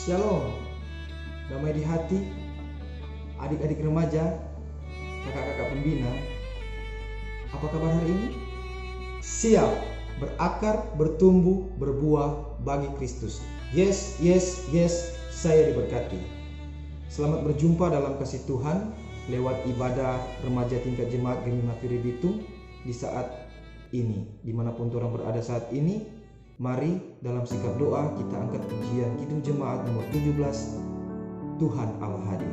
Shalom, damai di hati, adik-adik remaja, kakak-kakak pembina. Apa kabar hari ini? Siap, berakar, bertumbuh, berbuah bagi Kristus. Yes, saya diberkati. Selamat berjumpa dalam kasih Tuhan lewat ibadah remaja tingkat jemaat Gemima Piri Bitung di saat ini. Dimanapun orang berada saat ini, mari dalam sikap doa kita angkat pujian Kidung Jemaat nomor 17, Tuhan Allah hadir.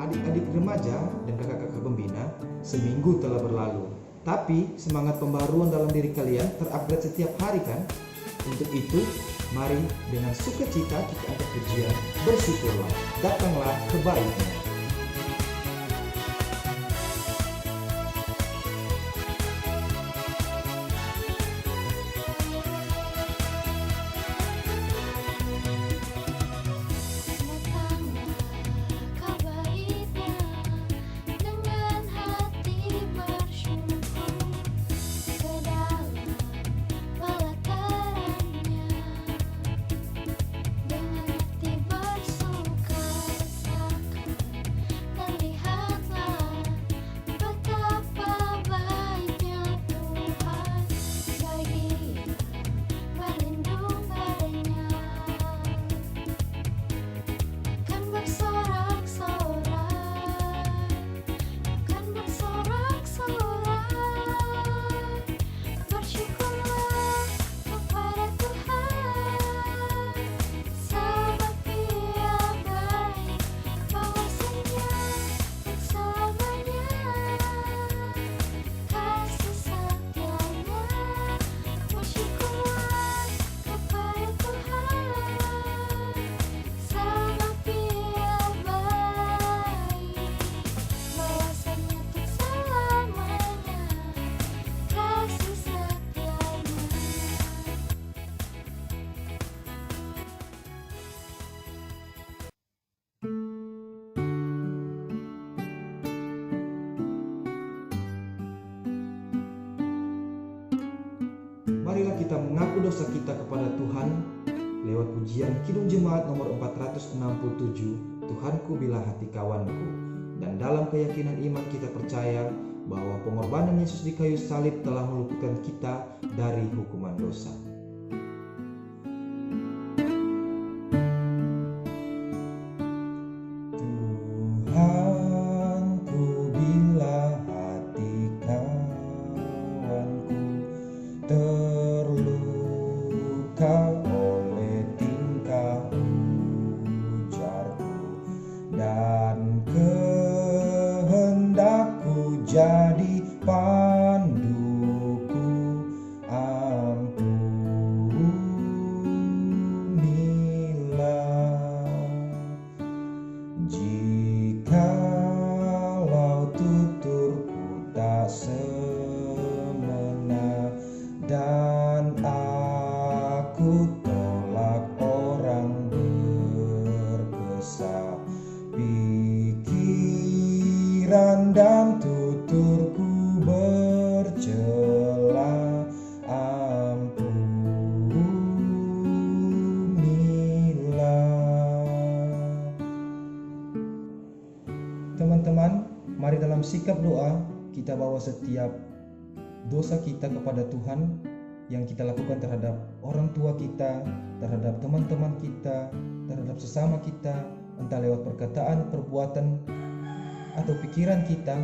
Adik-adik remaja dan kakak-kakak pembina, seminggu telah berlalu. Tapi semangat pembaruan dalam diri kalian terupgrade setiap hari kan? Untuk itu, mari dengan sukacita kita angkat pujian, bersyukurlah, datanglah kebaikan. Marilah kita mengaku dosa kita kepada Tuhan lewat pujian Kidung Jemaat nomor 467, Tuhanku bila hati kawanku. Dan dalam keyakinan iman kita percaya bahwa pengorbanan Yesus di kayu salib telah meluputkan kita dari hukuman dosa. Oleh tingkah ujarku dan kehendakku jadi panduku, ampunilah jikalau tuturku tak semena dan aku tolak orang berkesah, pikiran dan tuturku bercela, ampunilah. Teman-teman, mari dalam sikap doa kita bawa setiap dosa kita kepada Tuhan yang kita lakukan terhadap orang tua kita, terhadap teman-teman kita, terhadap sesama kita, entah lewat perkataan, perbuatan, atau pikiran kita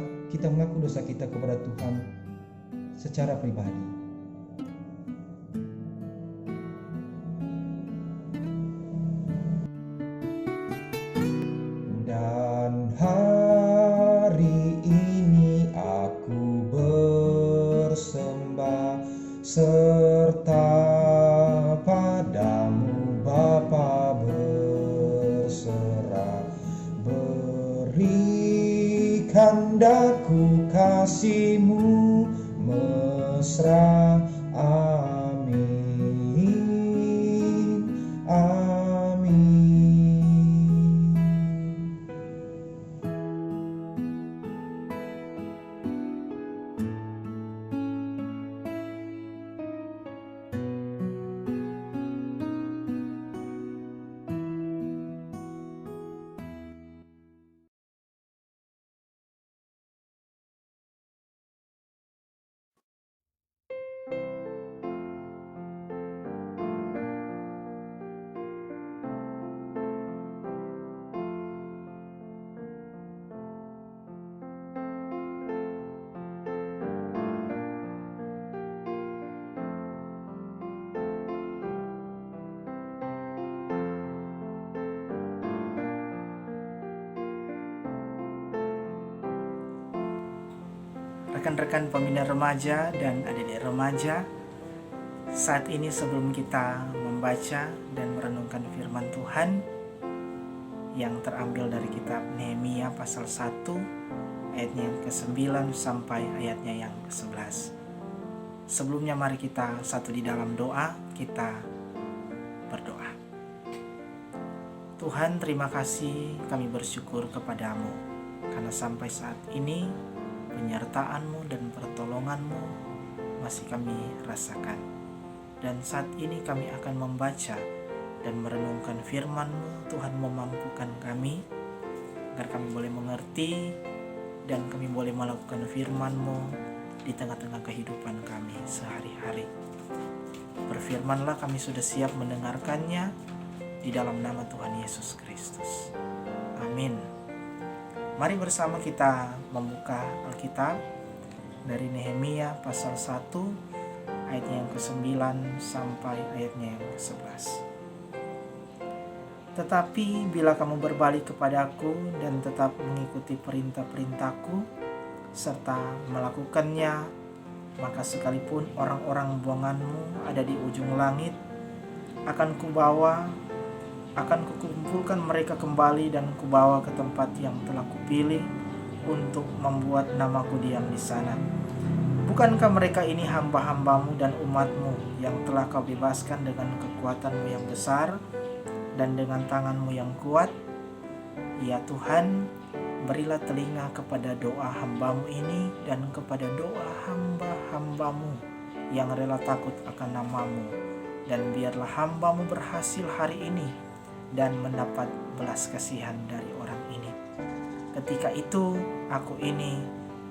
mengaku dosa kita kepada Tuhan secara pribadi. Dan hari ini aku bersembah serta padamu Bapa berserah, berikan daku kasih-Mu mesra. Amin, amin. Rekan-rekan pembina remaja dan adik-adik remaja, saat ini sebelum kita membaca dan merenungkan firman Tuhan yang terambil dari kitab Nehemia pasal 1 ayatnya yang ke-9 sampai ayatnya yang ke-11. Sebelumnya mari kita satu di dalam doa, kita berdoa. Tuhan, terima kasih, kami bersyukur kepadamu karena sampai saat ini penyertaan-Mu dan pertolongan-Mu masih kami rasakan. Dan saat ini kami akan membaca dan merenungkan firman-Mu. Tuhan, memampukan kami agar kami boleh mengerti dan kami boleh melakukan firman-Mu di tengah-tengah kehidupan kami sehari-hari. Berfirmanlah, kami sudah siap mendengarkannya di dalam nama Tuhan Yesus Kristus. Amin. Mari bersama kita membuka Alkitab dari Nehemia pasal 1 ayatnya yang ke-9 sampai ayatnya yang ke-11. Tetapi bila kamu berbalik kepadaku dan tetap mengikuti perintah-perintahku serta melakukannya, maka sekalipun orang-orang buanganmu ada di ujung langit, akan kukumpulkan mereka kembali dan kubawa ke tempat yang telah kupilih untuk membuat namaku diam di sana. Bukankah mereka ini hamba-hambamu dan umatmu yang telah kau bebaskan dengan kekuatanmu yang besar dan dengan tanganmu yang kuat? Ya Tuhan, berilah telinga kepada doa hambamu ini dan kepada doa hamba-hambamu yang rela takut akan namamu, dan biarlah hambamu berhasil hari ini dan mendapat belas kasihan dari orang ini. Ketika itu aku ini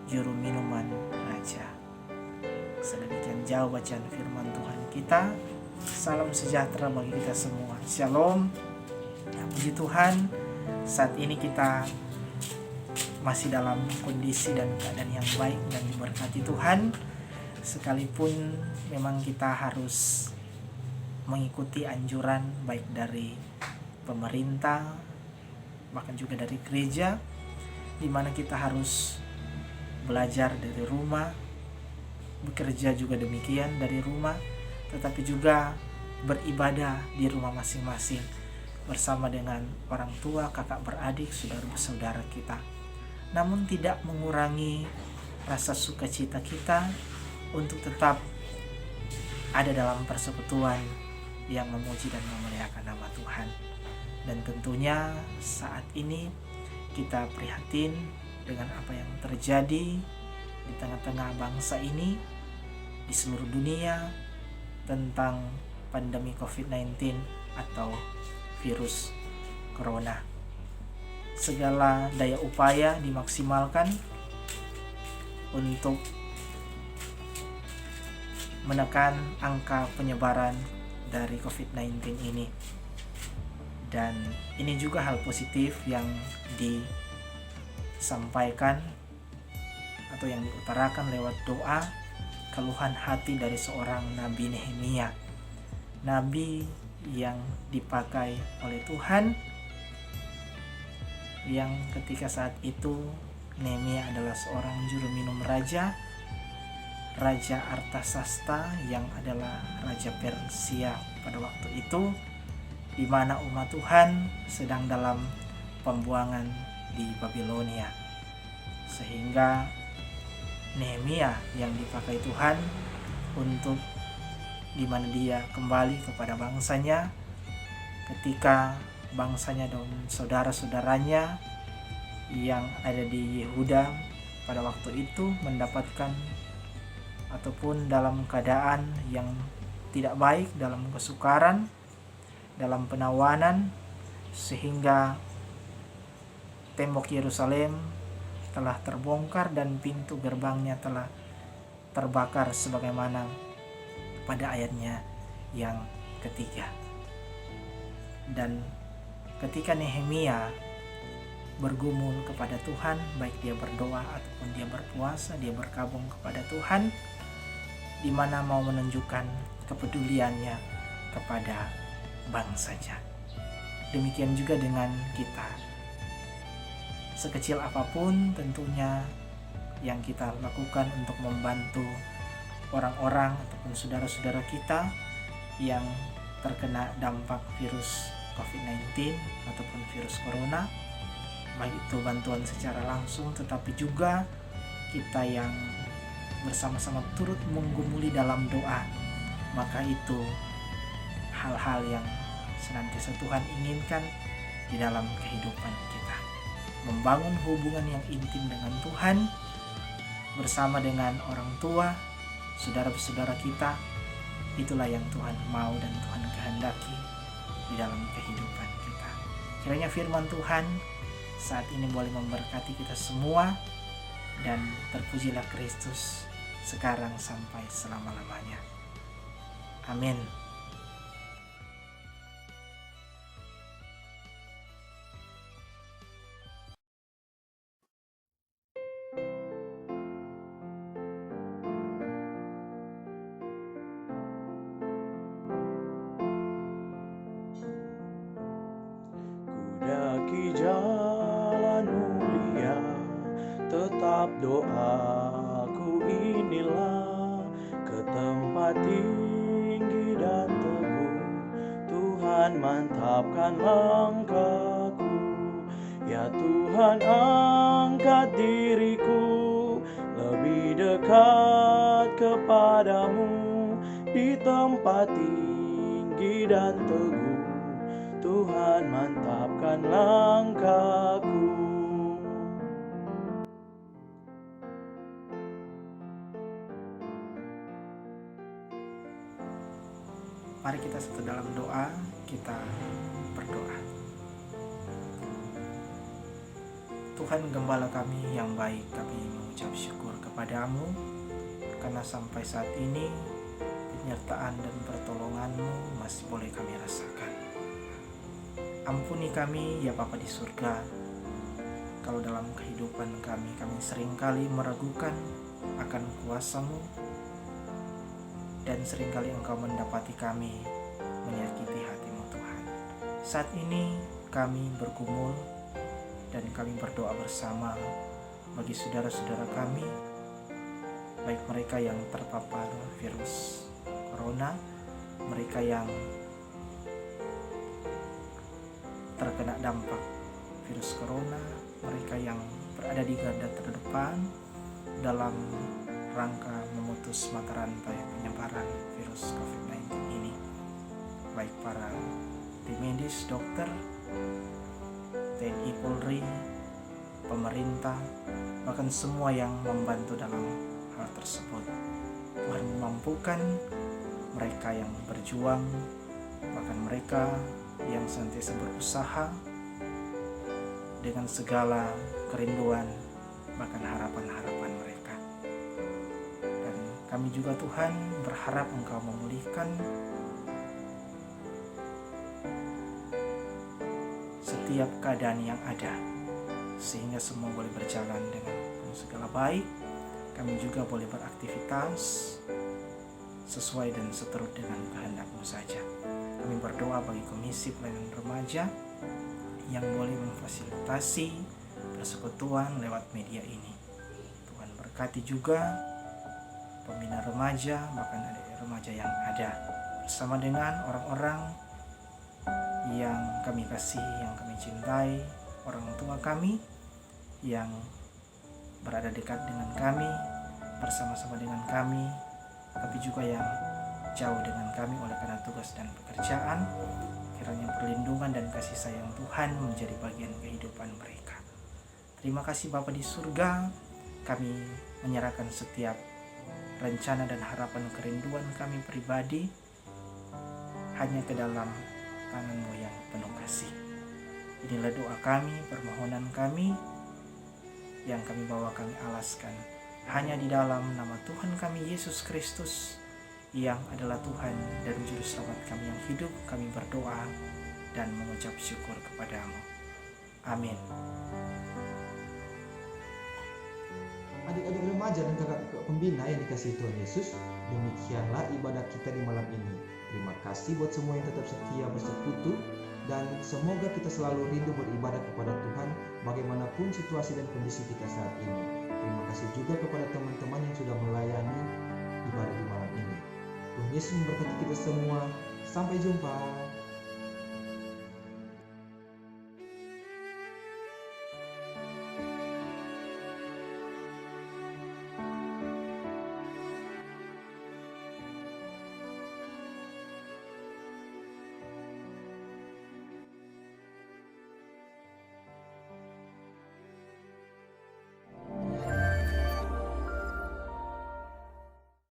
juru minuman raja. Sedemikian jauh bacaan firman Tuhan kita. Salam sejahtera bagi kita semua. Shalom. Puji Tuhan, saat ini kita masih dalam kondisi dan keadaan yang baik dan diberkati Tuhan. Sekalipun memang kita harus mengikuti anjuran baik dari pemerintah, bahkan juga dari gereja, di mana kita harus belajar dari rumah, bekerja juga demikian dari rumah, tetapi juga beribadah di rumah masing-masing bersama dengan orang tua, kakak beradik, saudara-saudara kita. Namun tidak mengurangi rasa sukacita kita untuk tetap ada dalam persekutuan yang memuji dan memuliakan nama Tuhan. Dan tentunya saat ini kita prihatin dengan apa yang terjadi di tengah-tengah bangsa ini, di seluruh dunia, tentang pandemi COVID-19 atau virus corona. Segala daya upaya dimaksimalkan untuk menekan angka penyebaran dari COVID-19 ini. Dan ini juga hal positif yang disampaikan atau yang diutarakan lewat doa keluhan hati dari seorang Nabi Nehemia, nabi yang dipakai oleh Tuhan, yang ketika saat itu Nehemia adalah seorang juru minum Raja Artasasta yang adalah Raja Persia pada waktu itu, di mana umat Tuhan sedang dalam pembuangan di Babilonia. Sehingga Nehemia yang dipakai Tuhan untuk di mana dia kembali kepada bangsanya ketika bangsanya dan saudara-saudaranya yang ada di Yehuda pada waktu itu mendapatkan ataupun dalam keadaan yang tidak baik, dalam kesukaran, dalam penawanan, sehingga tembok Yerusalem telah terbongkar dan pintu gerbangnya telah terbakar sebagaimana pada ayatnya yang ketiga. Dan ketika Nehemia bergumul kepada Tuhan, baik dia berdoa ataupun dia berpuasa, dia berkabung kepada Tuhan, di mana mau menunjukkan kepeduliannya kepada bangsanya. Demikian juga dengan kita. Sekecil apapun tentunya yang kita lakukan untuk membantu orang-orang ataupun saudara-saudara kita yang terkena dampak virus COVID-19 ataupun virus corona, baik itu bantuan secara langsung tetapi juga kita yang bersama-sama turut menggumuli dalam doa, maka itu hal-hal yang senantiasa Tuhan inginkan di dalam kehidupan kita. Membangun hubungan yang intim dengan Tuhan bersama dengan orang tua, saudara-saudara kita, itulah yang Tuhan mau dan Tuhan kehendaki di dalam kehidupan kita. Kiranya firman Tuhan saat ini boleh memberkati kita semua, dan terpujilah Kristus sekarang sampai selama-lamanya. Amin. Kudaki jalan mulia, tetap doaku inilah, ke tempat tinggi dan teguh, Tuhan mantapkan langkahku. Ya Tuhan, angkat diriku lebih dekat kepadamu, di tempat tinggi dan teguh, Tuhan mantapkan langkahku. Mari kita satu dalam doa, kita berdoa. Tuhan Gembala kami yang baik, kami mengucap syukur kepadamu karena sampai saat ini penyertaan dan pertolongan-Mu masih boleh kami rasakan. Ampuni kami ya Bapa di surga, kalau dalam kehidupan kami seringkali meragukan akan kuasa-Mu, dan seringkali Engkau mendapati kami menyakiti hati-Mu Tuhan. Saat ini kami bergumul dan kami berdoa bersama bagi saudara-saudara kami, baik mereka yang terpapar virus corona, mereka yang terkena dampak virus corona, mereka yang berada di garda terdepan dalam rangka memutus mata rantai penyebaran virus COVID-19 ini, baik para tim medis, dokter, TNI, Polri, pemerintah, bahkan semua yang membantu dalam hal tersebut. Tuhan memampukan mereka yang berjuang, bahkan mereka yang senantiasa berusaha dengan segala kerinduan, bahkan harapan-harapan mereka. Kami juga Tuhan berharap Engkau memulihkan setiap keadaan yang ada, sehingga semua boleh berjalan dengan segala baik. Kami juga boleh beraktivitas sesuai dan seturut dengan kehendak-Mu saja. Kami berdoa bagi Komisi Pelayanan Remaja yang boleh memfasilitasi persekutuan lewat media ini. Tuhan berkati juga pembina remaja, bahkan adik remaja yang ada, bersama dengan orang-orang yang kami kasihi, yang kami cintai, orang tua kami yang berada dekat dengan kami, bersama-sama dengan kami, tapi juga yang jauh dengan kami oleh karena tugas dan pekerjaan. Kiranya perlindungan dan kasih sayang Tuhan menjadi bagian kehidupan mereka. Terima kasih Bapa di surga, kami menyerahkan setiap rencana dan harapan kerinduan kami pribadi hanya ke dalam tangan-Mu yang penuh kasih. Inilah doa kami, permohonan kami yang kami bawa, kami alaskan hanya di dalam nama Tuhan kami Yesus Kristus yang adalah Tuhan dan Juru Selamat kami yang hidup. Kami berdoa dan mengucap syukur kepada-Mu. Amin. Adik-adik remaja dan kakak-kakak pembina yang dikasihi Tuhan Yesus, demikianlah ibadah kita di malam ini. Terima kasih buat semua yang tetap setia bersekutu, dan semoga kita selalu rindu beribadah kepada Tuhan bagaimanapun situasi dan kondisi kita saat ini. Terima kasih juga kepada teman-teman yang sudah melayani ibadah di malam ini. Tuhan Yesus memberkati kita semua. Sampai jumpa.